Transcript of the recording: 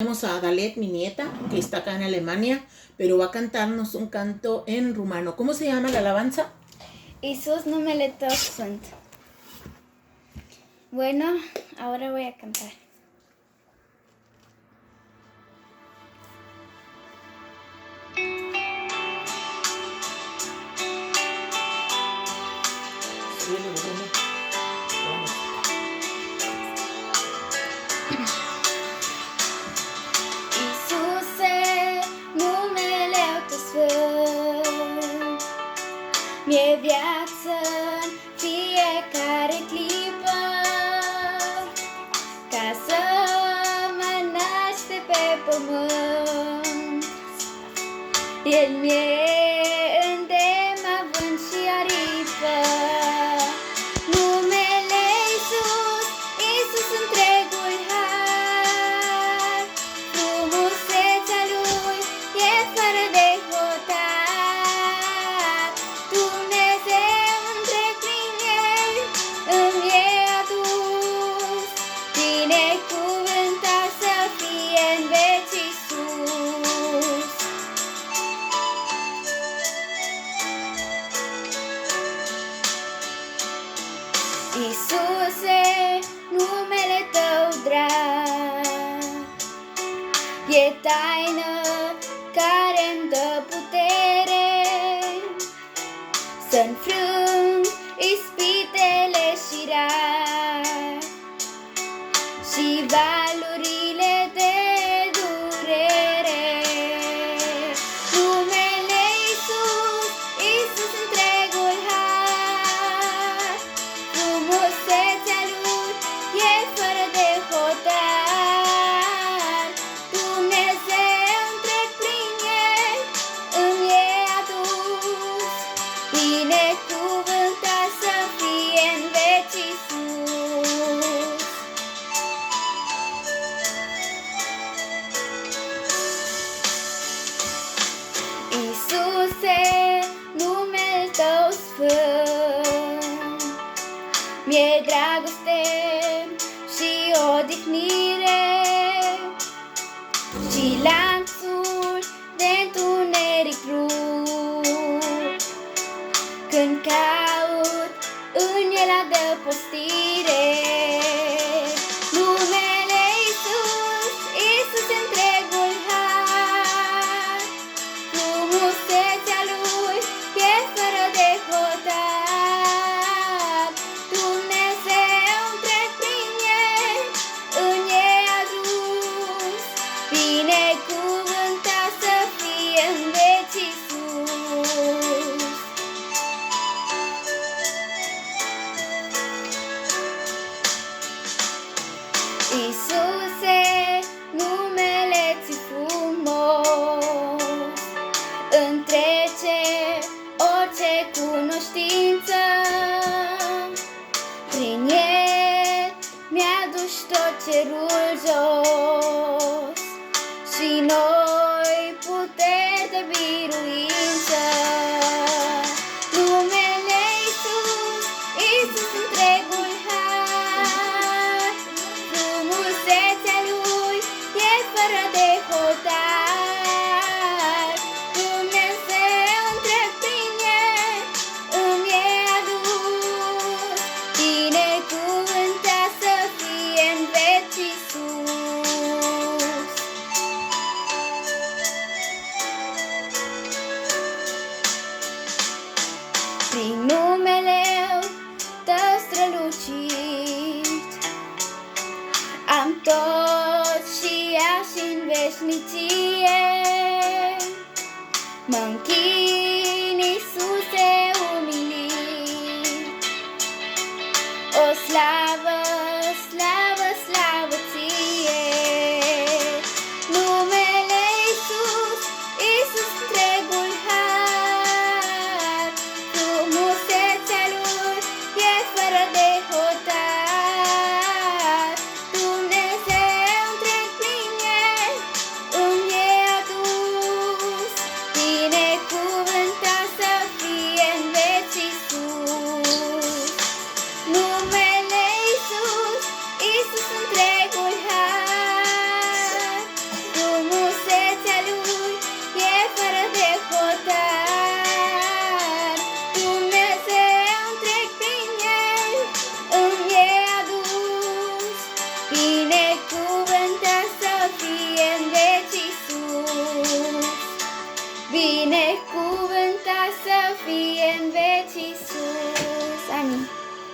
Tenemos a Dalet, mi nieta, que está acá en Alemania, pero va a cantarnos un canto en rumano. ¿Cómo se llama la alabanza? Iisus, numele Tău Sfânt. Bueno, ahora voy a cantar. Iisuse, numele Tău Sfânt, mi-e viață în fiecare clipă, ca să mă naște pe pământ. El mi-e îndemn, avânt și aripă. Numele Iisus, Iisus întregul har, frumusețea Lui e fără de hotar. Dumnezeu întreg prin El îmi e adus, binecuvântat să fie în veci Iisus. Iisuse, numele Tău drag, e taină care-mi dă putere să înfrâng ispitele și rar și valurile de durere. Numele Iisus, Iisus întregul har, frumusețea Lui e fără de hotar. Dumnezeu întreg prin El îmi e adus, binecuvântat să fie în veci Iisus. Iisuse, numele Tău sfânt, mi-e dragoste și odihnire și lanțul de întuneric rup, când caut în El adăpostire. Numele Iisus, Iisus întregul har, frumusețea Lui e fără de hotar. Dumnezeu întreg prin El îmi e adus, binecuvântat să fie în veci Iisus. Iisuse, numele-ți frumos întrece orice cunoștință. Prin El mi-aduci tot cerul jos și noi puteri de biruință. Numele Iisus, Iisus întregul har, frumusețea Lui e fără de hotar. Dumnezeu întreg prin El îmi e adus, binecuvântat să fie în veci Iisus. Prin numele Tău strălucit am tot și azi în veșnicie. Mă închin, Iisuse, umilit, o slavă, slavă, slavă Ție. Numele Iisus, Iisus întregul har, frumusețea Lui e fără de hotar. Dumnezeu întreg prin El îmi e adus, binecuvântat Binecuvântat să fie în veci Iisus. Binecuvântat să fie în veci